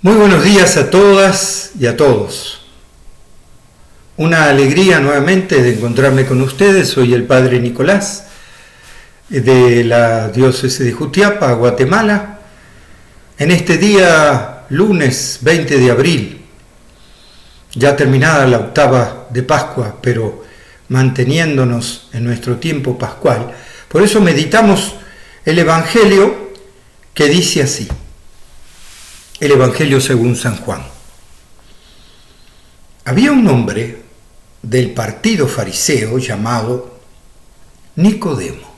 Muy buenos días a todas y a todos. Una alegría nuevamente de encontrarme con ustedes. Soy el Padre Nicolás de la Diócesis de Jutiapa, Guatemala. En este día, lunes 20 de abril, ya terminada la octava de Pascua, pero manteniéndonos en nuestro tiempo pascual. Por eso meditamos el Evangelio que dice así. El Evangelio según San Juan. Había un hombre del partido fariseo llamado Nicodemo,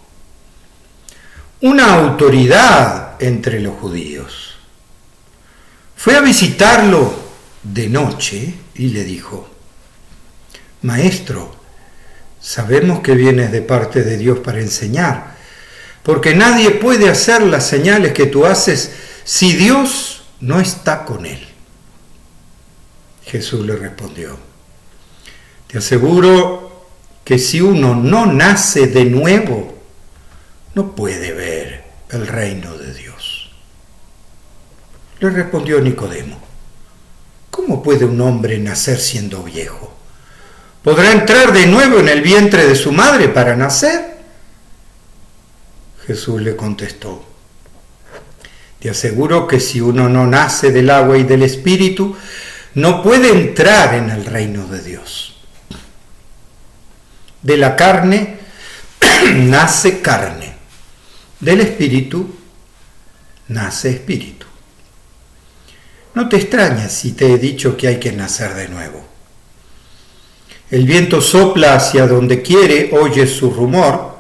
una autoridad entre los judíos. Fue a visitarlo de noche y le dijo: Maestro, sabemos que vienes de parte de Dios para enseñar, porque nadie puede hacer las señales que tú haces si Dios no está con él. Jesús le respondió: te aseguro que si uno no nace de nuevo, no puede ver el reino de Dios. Le respondió Nicodemo: ¿cómo puede un hombre nacer siendo viejo? ¿Podrá entrar de nuevo en el vientre de su madre para nacer? Jesús le contestó: te aseguro que si uno no nace del agua y del Espíritu, no puede entrar en el reino de Dios. De la carne nace carne, del Espíritu nace Espíritu. No te extrañes si te he dicho que hay que nacer de nuevo. El viento sopla hacia donde quiere, oyes su rumor,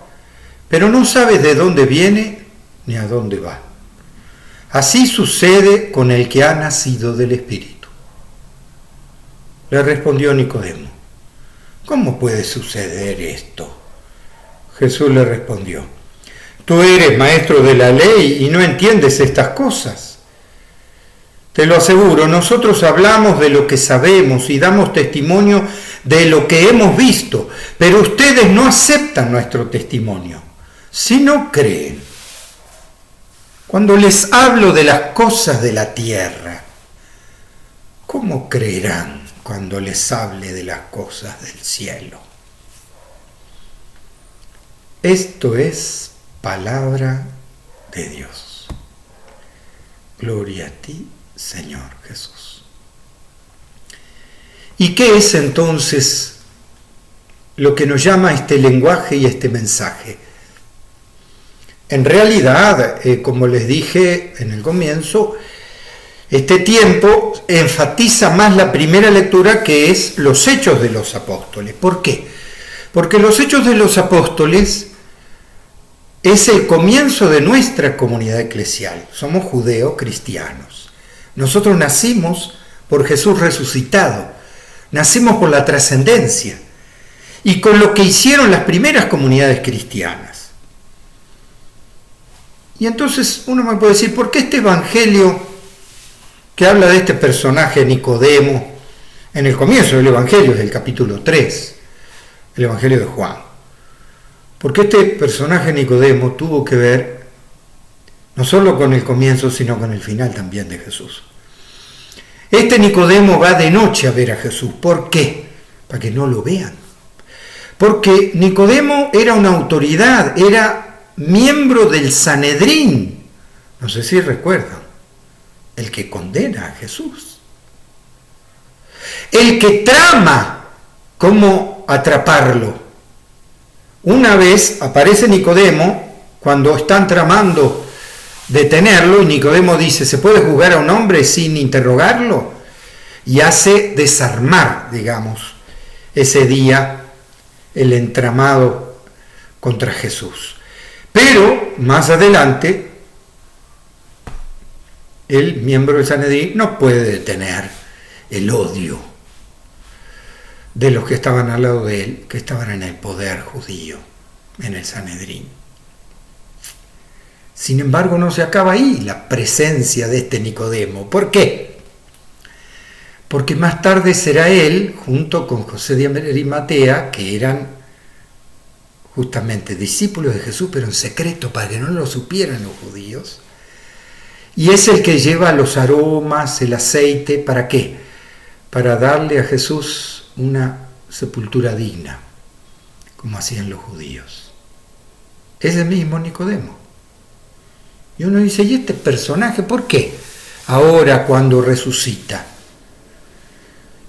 pero no sabes de dónde viene ni a dónde va. Así sucede con el que ha nacido del Espíritu. Le respondió Nicodemo: ¿cómo puede suceder esto? Jesús le respondió: tú eres maestro de la ley y no entiendes estas cosas. Te lo aseguro, nosotros hablamos de lo que sabemos y damos testimonio de lo que hemos visto, pero ustedes no aceptan nuestro testimonio. Si no creen, cuando les hablo de las cosas de la tierra, ¿cómo creerán cuando les hable de las cosas del cielo? Esto es palabra de Dios. Gloria a ti, Señor Jesús. ¿Y qué es entonces lo que nos llama este lenguaje y este mensaje? En realidad, como les dije en el comienzo, este tiempo enfatiza más la primera lectura, que es los Hechos de los Apóstoles. ¿Por qué? Porque los Hechos de los Apóstoles es el comienzo de nuestra comunidad eclesial. Somos judeo-cristianos. Nosotros nacimos por Jesús resucitado. Nacimos por la trascendencia y con lo que hicieron las primeras comunidades cristianas. Y entonces uno me puede decir, ¿por qué este evangelio que habla de este personaje Nicodemo en el comienzo del evangelio, del capítulo 3, el evangelio de Juan? Porque este personaje Nicodemo tuvo que ver no solo con el comienzo, sino con el final también de Jesús. Este Nicodemo va de noche a ver a Jesús. ¿Por qué? Para que no lo vean. Porque Nicodemo era una autoridad, era miembro del Sanedrín, no sé si recuerdan, el que condena a Jesús, el que trama cómo atraparlo. Una vez aparece Nicodemo cuando están tramando detenerlo y Nicodemo dice: ¿se puede juzgar a un hombre sin interrogarlo? Y hace desarmar, digamos, ese día el entramado contra Jesús. Pero más adelante, el miembro del Sanedrín no puede detener el odio de los que estaban al lado de él, que estaban en el poder judío, en el Sanedrín. Sin embargo, no se acaba ahí la presencia de este Nicodemo. ¿Por qué? Porque más tarde será él, junto con José de Arimatea, que eran justamente discípulos de Jesús, pero en secreto, para que no lo supieran los judíos, y es el que lleva los aromas, el aceite, ¿para qué? Para darle a Jesús una sepultura digna, como hacían los judíos. Ese mismo Nicodemo. Y uno dice, ¿y este personaje por qué ahora cuando resucita?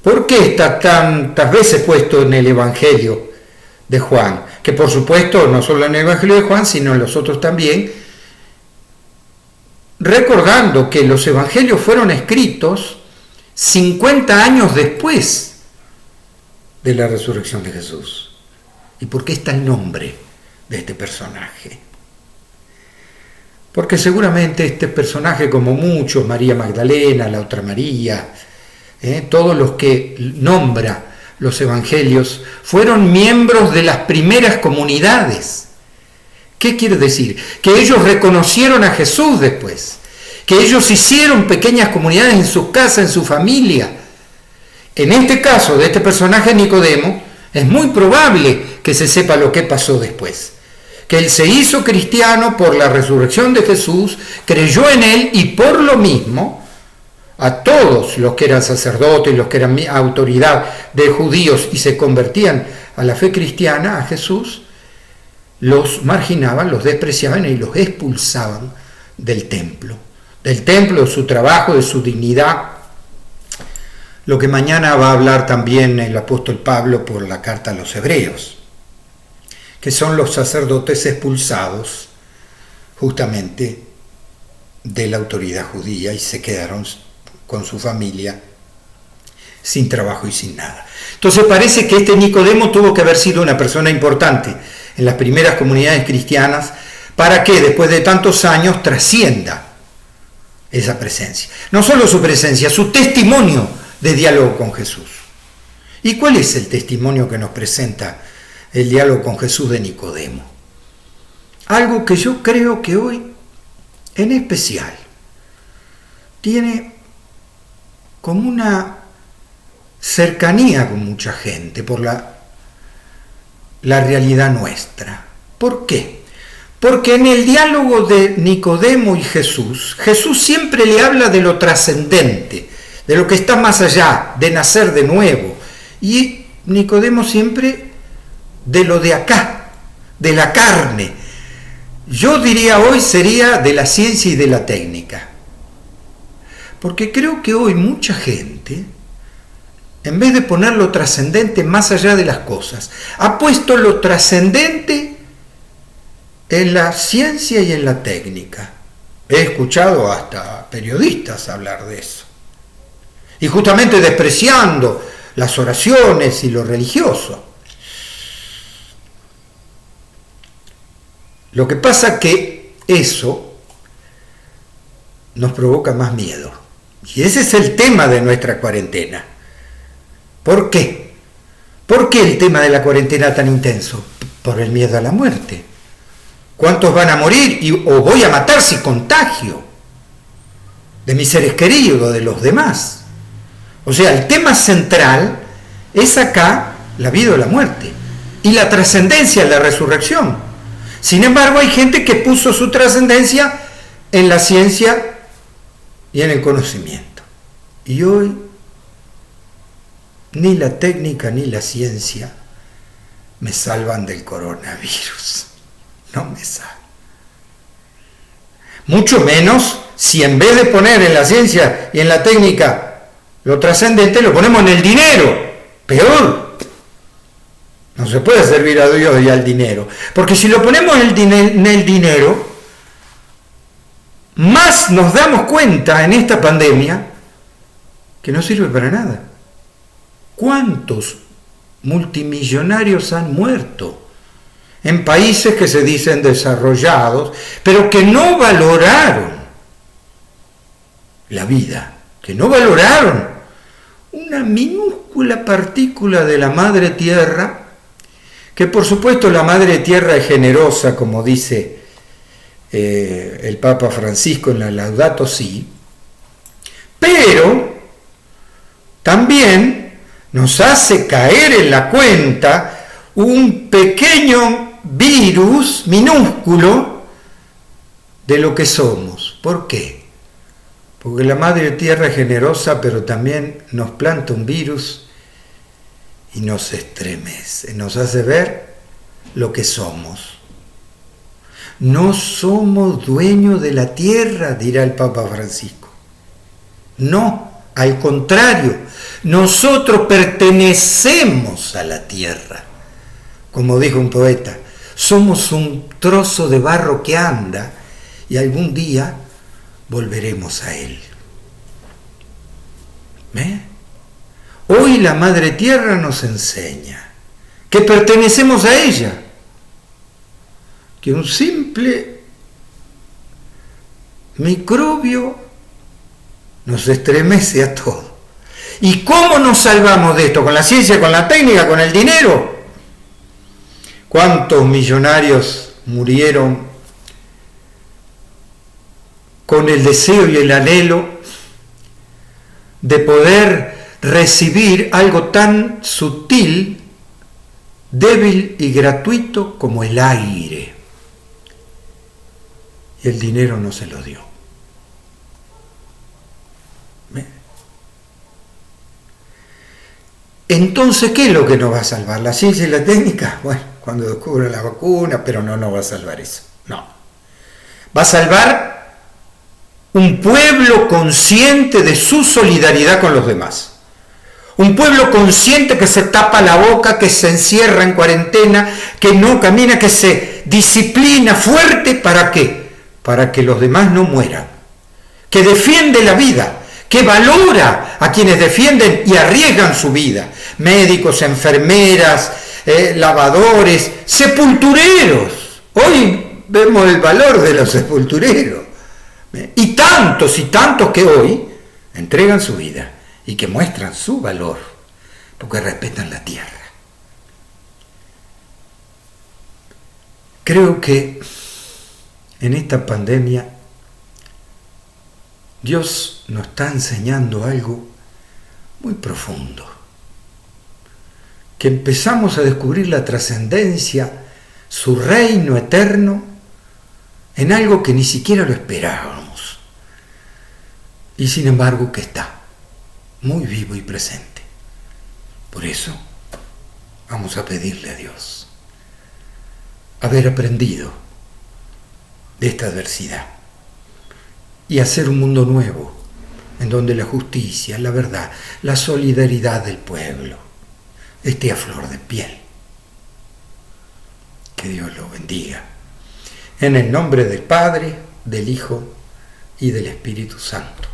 ¿Por qué está tantas veces puesto en el Evangelio de Juan? Que por supuesto no solo en el Evangelio de Juan, sino en los otros también, recordando que los Evangelios fueron escritos 50 años después de la resurrección de Jesús. ¿Y por qué está el nombre de este personaje? Porque seguramente este personaje, como muchos, María Magdalena, la otra María, todos los que nombra los evangelios, fueron miembros de las primeras comunidades. ¿Qué quiere decir? Que ellos reconocieron a Jesús después, que ellos hicieron pequeñas comunidades en su casa, en su familia. En este caso de este personaje Nicodemo, es muy probable que se sepa lo que pasó después. Que él se hizo cristiano por la resurrección de Jesús, creyó en él y por lo mismo a todos los que eran sacerdotes, los que eran autoridad de judíos y se convertían a la fe cristiana, a Jesús, los marginaban, los despreciaban y los expulsaban del templo, de su trabajo, de su dignidad. Lo que mañana va a hablar también el apóstol Pablo por la carta a los Hebreos, que son los sacerdotes expulsados justamente de la autoridad judía y se quedaron con su familia sin trabajo y sin nada. Entonces parece que este Nicodemo tuvo que haber sido una persona importante en las primeras comunidades cristianas para que después de tantos años trascienda esa presencia. No solo su presencia, su testimonio de diálogo con Jesús. ¿Y cuál es el testimonio que nos presenta el diálogo con Jesús de Nicodemo? Algo que yo creo que hoy, en especial, tiene como una cercanía con mucha gente por la realidad nuestra. ¿Por qué? Porque en el diálogo de Nicodemo y Jesús, Jesús siempre le habla de lo trascendente, de lo que está más allá, de nacer de nuevo. Y Nicodemo siempre de lo de acá, de la carne. Yo diría hoy sería de la ciencia y de la técnica. Porque creo que hoy mucha gente, en vez de poner lo trascendente más allá de las cosas, ha puesto lo trascendente en la ciencia y en la técnica. He escuchado hasta periodistas hablar de eso. Y justamente despreciando las oraciones y lo religioso. Lo que pasa que eso nos provoca más miedo. Y ese es el tema de nuestra cuarentena. ¿Por qué? ¿Por qué el tema de la cuarentena tan intenso? Por el miedo a la muerte. ¿Cuántos van a morir o voy a matar si contagio de mis seres queridos, de los demás? O sea, el tema central es acá la vida o la muerte y la trascendencia, la resurrección. Sin embargo, hay gente que puso su trascendencia en la ciencia y en el conocimiento. Y hoy ni la técnica ni la ciencia me salvan del coronavirus. No me salvan. Mucho menos si en vez de poner en la ciencia y en la técnica lo trascendente, lo ponemos en el dinero. Peor. No se puede servir a Dios y al dinero. Porque si lo ponemos en el dinero, más nos damos cuenta en esta pandemia que no sirve para nada. ¿Cuántos multimillonarios han muerto en países que se dicen desarrollados, pero que no valoraron la vida, que no valoraron una minúscula partícula de la madre tierra, que por supuesto la madre tierra es generosa, como dice el Papa Francisco en la Laudato Si, pero también nos hace caer en la cuenta un pequeño virus minúsculo de lo que somos. ¿Por qué? Porque la Madre Tierra es generosa, pero también nos planta un virus y nos estremece, nos hace ver lo que somos. No somos dueños de la tierra, dirá el Papa Francisco. No, al contrario, nosotros pertenecemos a la tierra. Como dijo un poeta, somos un trozo de barro que anda y algún día volveremos a él. Hoy la Madre Tierra nos enseña que pertenecemos a ella, que un simple microbio nos estremece a todos. ¿Y cómo nos salvamos de esto? ¿Con la ciencia, con la técnica, con el dinero? ¿Cuántos millonarios murieron con el deseo y el anhelo de poder recibir algo tan sutil, débil y gratuito como el aire? Y el dinero no se lo dio. Entonces, ¿qué es lo que nos va a salvar? ¿La ciencia y la técnica? Bueno, cuando descubran la vacuna, pero no nos va a salvar eso. No. Va a salvar un pueblo consciente de su solidaridad con los demás. Un pueblo consciente que se tapa la boca, que se encierra en cuarentena, que no camina, que se disciplina fuerte. ¿Para qué? Para que los demás no mueran. Que defiende la vida, que valora a quienes defienden y arriesgan su vida. Médicos, enfermeras, lavadores, sepultureros. Hoy vemos el valor de los sepultureros. Y tantos que hoy entregan su vida y que muestran su valor porque respetan la tierra. Creo que en esta pandemia Dios nos está enseñando algo muy profundo, que empezamos a descubrir la trascendencia, su reino eterno, en algo que ni siquiera lo esperábamos, y sin embargo que está muy vivo y presente. Por eso vamos a pedirle a Dios haber aprendido de esta adversidad y hacer un mundo nuevo en donde la justicia, la verdad, la solidaridad del pueblo esté a flor de piel. Que Dios lo bendiga. En el nombre del Padre, del Hijo y del Espíritu Santo.